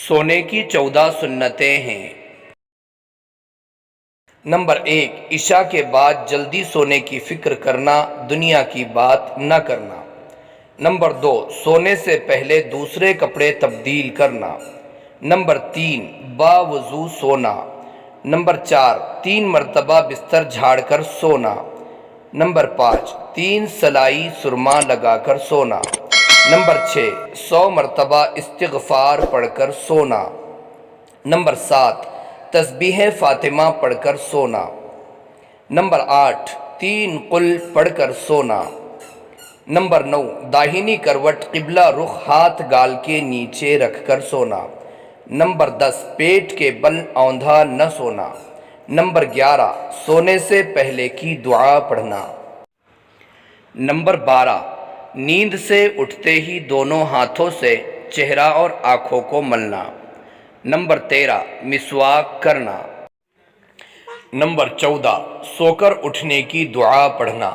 سونے کی 14 سنتیں ہیں۔ نمبر 1، عشاء کے بعد جلدی سونے کی فکر کرنا، دنیا کی بات نہ کرنا۔ نمبر 2، سونے سے پہلے دوسرے کپڑے تبدیل کرنا۔ نمبر 3، باوضو سونا۔ نمبر 4، 3 مرتبہ بستر جھاڑ کر سونا۔ نمبر 5، 3 سلائی سرما لگا کر سونا۔ نمبر 6، 100 مرتبہ استغفار پڑھ کر سونا۔ نمبر 7، تسبیح فاطمہ پڑھ کر سونا۔ نمبر 8، 3 قل پڑھ کر سونا۔ نمبر 9، داہنی کروٹ قبلہ رخ ہاتھ گال کے نیچے رکھ کر سونا۔ نمبر 10، پیٹ کے بل اوندھا نہ سونا۔ نمبر 11، سونے سے پہلے کی دعا پڑھنا۔ نمبر 12، نیند سے اٹھتے ہی دونوں ہاتھوں سے چہرہ اور آنکھوں کو ملنا۔ نمبر 13، مسواک کرنا۔ نمبر 14، سو کر اٹھنے کی دعا پڑھنا۔